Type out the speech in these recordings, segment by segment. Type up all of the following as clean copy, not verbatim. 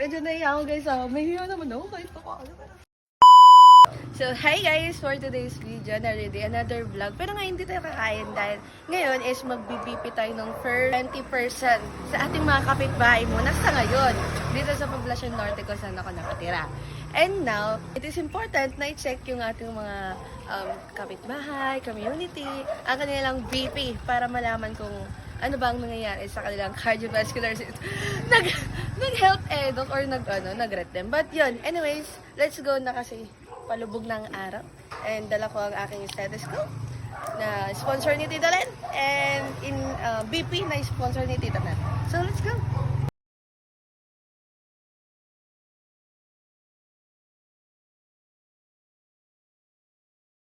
medyo naiya ako guys. May hiya naman ako kahit ako. So, hi guys! For today's video, already another vlog. Pero ngayon hindi tayo kakain dahil ngayon is magbibipi tayo ng first 20% sa ating mga kapitbahay mo na sa ngayon dito sa Poblacion Norte kung saan ako nakatira. And now, it is important na i-check yung ating mga kapitbahay, community, ang kanilang BP para malaman kung ano ba ang nangyayari sa kanilang cardiovascular system. Nag-health edok or nag-ret them. But yun, anyways, let's go na kasi palubog ng araw. And dala ko ang aking stethoscope na sponsor ni Tita Len. And in BP na sponsor ni Tita Len. So, let's go!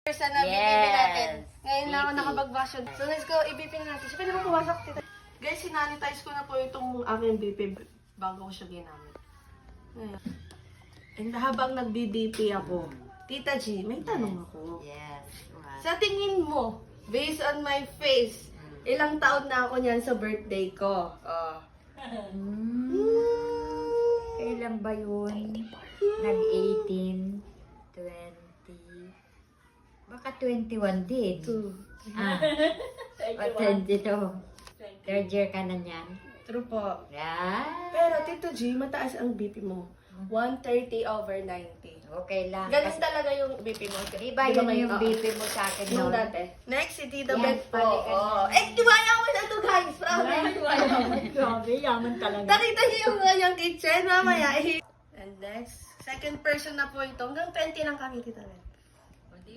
Person na BP natin. Ngayon na ako nakapag-vacuum. So, let's go. I-BP na natin. So, pwede mo pumasok, Tita. Guys, sinanitize ko na po itong aking BP bago ko siya ginamit. Ngayon. And habang nag-BP ako, Tita G, may tanong ako. Yes. Right. Sa tingin mo, based on my face, ilang taon na ako niyan sa birthday ko? Kailan ba yun? Nag-18, 20, baka 21 din. 2. O 22. Third year ka na niyan. True po. Yeah. Pero Tito G, mataas ang BP mo. 130/90. Okay lang. Ganun talaga yung BP mo. Iba Di ba yun may- yung BP mo sa akin Yung noon. dati. Next, si Tita Yan, Beth po. balikan mo. Tiwala mo na ito guys. Promise. Grabe, yaman talaga. Nakita niyo yung kanyang kitchen mamaya. And next, second person na po ito. Hanggang 20 lang kami, Tita Beth.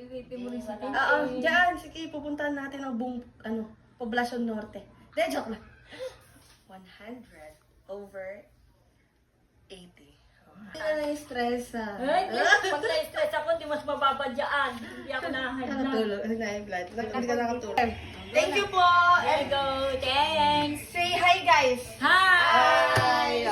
BP mo rin sa akin. Oo, dyan. Sige, pupuntahan natin ang buong, Poblacion Norte. De, joke lang. 100/80. Hindi ka na-stress Ay, pag na-stress ako, di mas mababa dyan. Hindi ako Nakatulog. Blood. Hindi ka nakatulog. Thank you po. There you go. Thanks. Say hi, guys. Hi!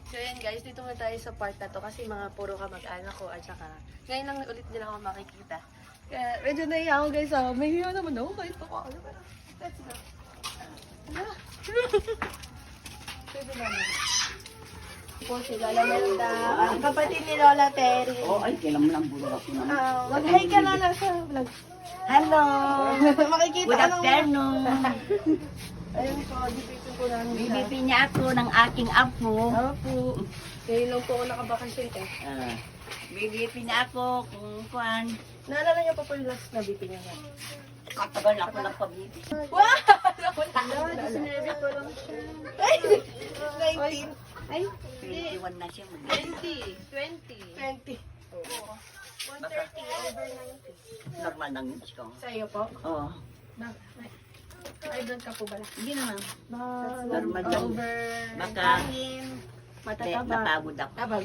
So yan guys, dito muna tayo sa part na to kasi mga puro kamag-anak ko at saka ngayon lang ulit nila ako makikita. Kaya medyo naiya ako guys. May hiya naman ako kahit ako. Let's go. Pwede naman. Po si Lola Melda, ang kapatid ni Lola Terry. Ay, kailan mo lang bulong ako naman. Mag-hi ka na lang sa vlog. Hello! Makikita Good ka ng... afternoon! Ayun po, dipito po namin siya. Bibipi niya ako ng aking apo. Opo. Ngayon lang po ako nakabakasyon eh. Bibipi niya ako kung kuhan. Naalala niyo pa po yung last na BP niya nga? Katagal na ako nagpabibi. Wow! Wala, sinabi ko lang siya. Ay! 19. Ay, 21 na siya. 20. 20. Oo. 130/90. Normal lang yun ko. Sa iyo po? Oo. Ay, doon ka po ba? Hindi naman. Normal lang. Over. Baka- Hangin. Hindi, Matataba. napagod ako. Tabag.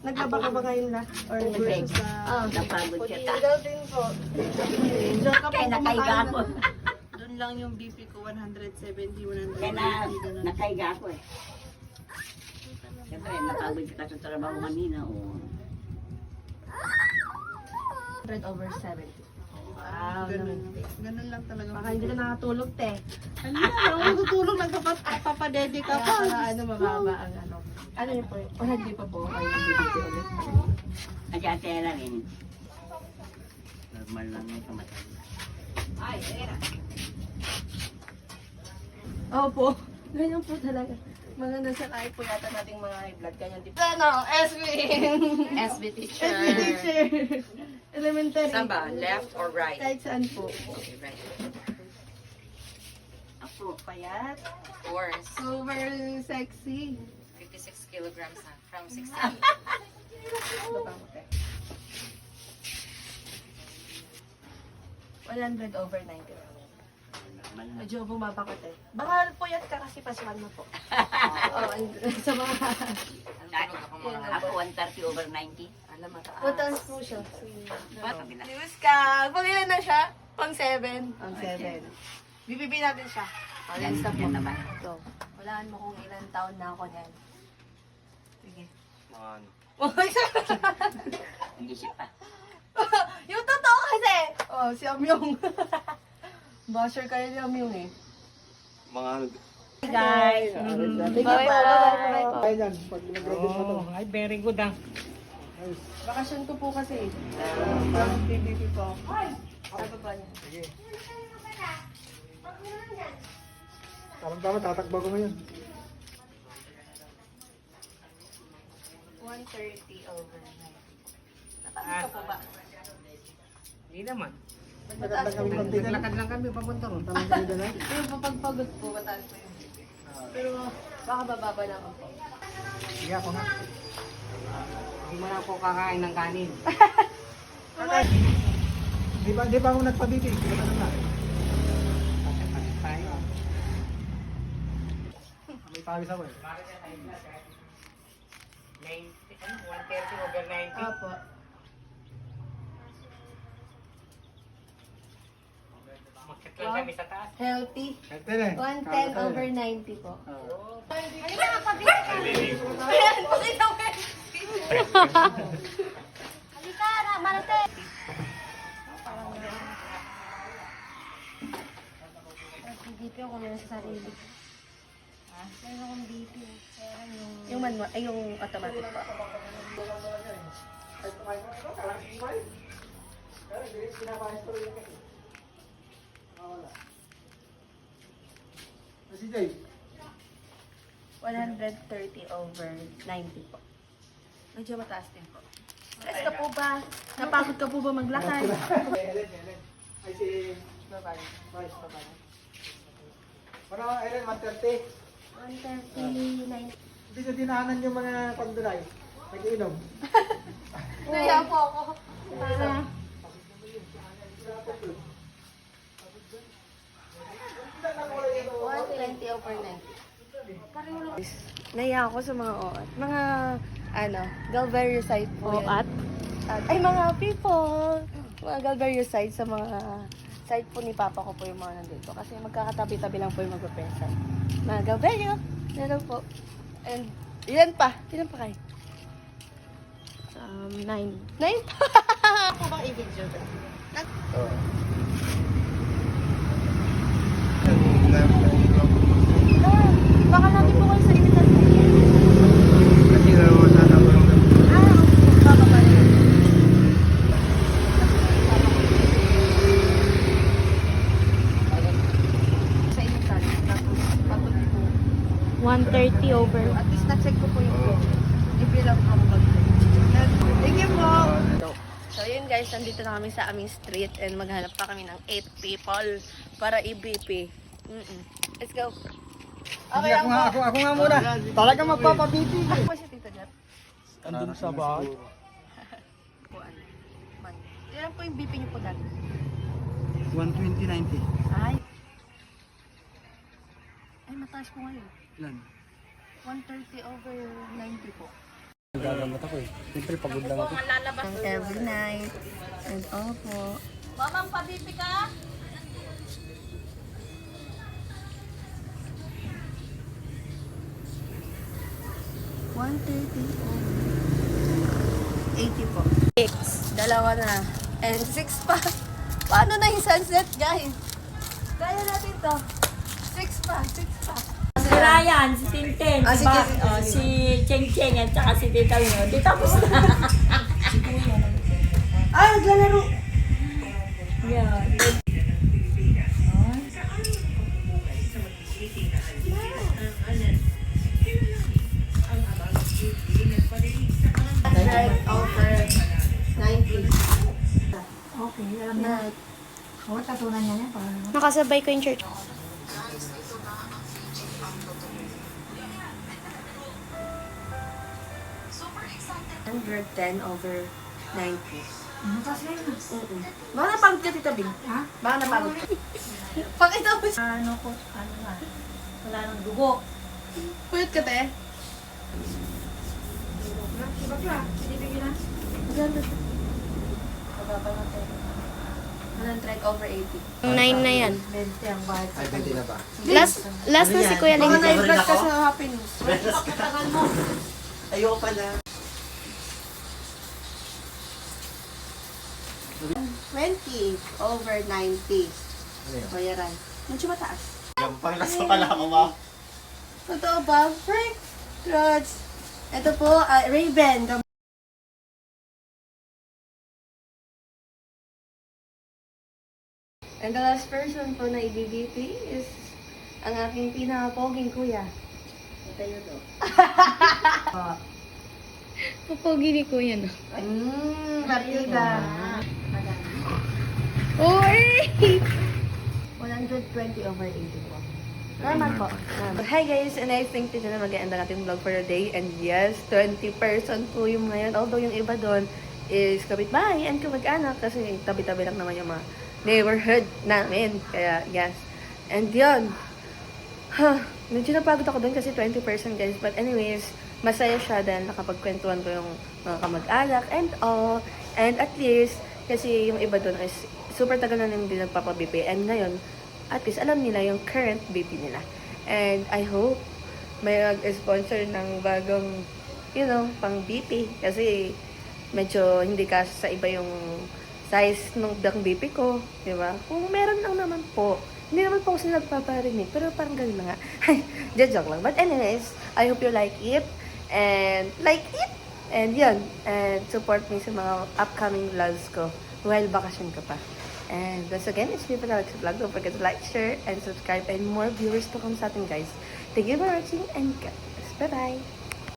Naglaba ka ba ngayon na? Or Hindi. versus sa... Napagod siya ta. Ikaw din po. Diyan ka po Kaya nakaiga ako. Doon lang yung BP ko, 170, 180. Kaya nakaiga ako eh. Siyempre, napagod ka sa trabaho kanina. 100/70. Wow. Ganun lang talaga. Baka hindi ka nakatulog, te. Ano yan? Ako natutulog, nagpapadede ka pa. Mababa ang ano. Ano yun po? O hindi pa po kayo bibigyan ulit. Kasi ate rin. Normal lang yung kamatay. Opo. Ganyan po talaga. Mga nasa live po yata nating mga high blood. Ganyan din. Ano? SB! SB teacher. SB teacher. Elementary. Saan ba? Left or right? Kahit saan po. Okay, right. Ako, payat. Force. Super sexy. 56 kilograms na. From 60. Baba mo, te. 100/90. Normal lang. Medyo bumaba ko, te. Baka puyat ka kasi pasukan mo po. Oo, sa mga... Ako 130/90. Alam mo ta. Mataas po siya. Kabila. News ka. Pangilan na siya? Pang 7. Pang 7. BBB natin siya. O, yan sa po. Yan naman. So, walaan mo kung ilang taon na ako niyan. Sige. Ano? Hindi siya pa. Yung totoo kasi. Oh, si Amyong. Basher kayo ni Amyong eh. Mga Guys. Kaya dyan, pag nag-graduate mo to. Ay, very good ah. Bakasyon ko po kasi. From PBB po. Ano pa niya? Sige. Tama-tama, tatakbo ko ngayon. 1:30 overnight. Napagod ka po ba? Hindi naman. Nagkakad kami konti na lang. Naglakad lang kami papunta ron. Tamang kami na lang. Pero papagpagod po, mataas po yun. Pero baka bababa na ako po. Sige ako nga. Hindi mo na ako kakain ng kanin. Di ba ako nagpabibig? Di ba na? Tayo. May pawis ako eh. 130 over 90. Apo. Makit lang kami sa taas. Healthy. Ito na eh. 110 over 90 po. Oo. Halika na, pabili ka. Ayan, pakita mo yan. Halika na, Marte. BP ako muna sa sarili. Meron akong BP. Yung manual, ay yung automatic pa. Si Jay. 130 over 90 po. Medyo mataas din po. Stress ka po ba? Napagod ka po ba maglakad? Ellen. Ay si... Bye-bye. Vice, bye-bye. Ano, Ellen, 130. 139. Hindi na dinahanan yung mga pandulay. Nag-iinom. Naya po ako. Para. 120 over 90. Naya ako sa mga OAT. Mga, Galverio site po yan. Ay, mga people. Mga Galverio site sa mga site po ni Papa ko po yung mga nandito. Kasi magkakatabi-tabi lang po yung magpapesa. Mga Galverio. Meron po. And, ilan pa? Ilan pa kayo? 9. 9 pa? Ako bang i-video ba? Baka natin po kayo sa imitation. Kasi wala na ako lang. Baka pa rin. Sa imitation. Tapos po. 130 over. At least na-check ko po yung i-fill up ako pag. Thank you po! So yun guys, nandito na kami sa aming street and maghanap pa kami ng 8 people para i-BP. Let's go! Hindi ako nga muna. Talaga magpapabiti. Ako po si Tito Jat. Andun sa bahay. Po ano? Man. Ilan po yung BP niyo po dati? 120-90. Ay! Ay, mataas po ngayon. Ilan? 130 over 90 po. Nagagamot ako eh. Siyempre pagod lang ako. Every night. And opo. Mamang pabipi ka? $130 po. 6. Dalawa na. And 6 pa. Paano na yung sunset, guys? Kaya natin to. 6 pa. 6 pa. Si Ryan, si Tintin, Ah, si, sige, ba- sige, oh, sige. si Cheng Cheng at saka si Tita Wino. Di tapos na. Ay, naglalaro. Yan. Over 90. Okay, alam na. Oh, tatunan niya niya. Nakasabay ko yung church. Hundred 10 over 90. Baka napagod ka, Tita Bing? Ha? Baka napagod ka. Pakita mo siya. Ano ko, ano na. Wala nang dugo. Puyot ka, te. Maganda. Pababa na, te. 100 over 80. 9 na yan. 20 ang bahit. Ay, 20 na ba? Last na si Kuya Baka Ling. na-vlog ka sa Happy News. Ayoko pala. 20 over 90. Bayaran. Medyo mataas. Gampang nasa pala ako ma. Totoo ba? Frank Crotch. Ito po, Raven. And the last person po na i-BBP is ang aking pinaka-poging kuya. Tayo to. Pogi ni kuya, no? Partida. Uy! 120 over 80 po. Normal po. Hi guys, and I think dito na mag-end ang ating vlog for the day. And yes, 20 person po yung ngayon. Although yung iba doon is kapitbahay and kamag-anak kasi tabi-tabi lang naman yung mga neighborhood namin. Kaya yes. And yun. Medyo napagod ako doon kasi 20 person guys. But anyways, masaya siya dahil nakapagkwentuhan ko yung mga kamag-anak and all. And at least, kasi yung iba doon is super tagal na hindi nagpapa-BP. And ngayon, at least alam nila yung current BP nila. And I hope may mag-sponsor ng bagong, pang BP. Kasi medyo hindi kasi sa iba yung size ng BP ko. Diba? Kung meron lang naman po. Hindi naman po kasi nagpaparinig. Pero parang ganun na nga. Joke lang. But anyways, I hope you like it. And yun. And support me sa mga upcoming vlogs ko while bakasyon ka pa. And once again, it's me for Alex Vlog. Don't forget to like, share, and subscribe. And more viewers to come sa atin, guys. Thank you for watching and God bless. Bye-bye!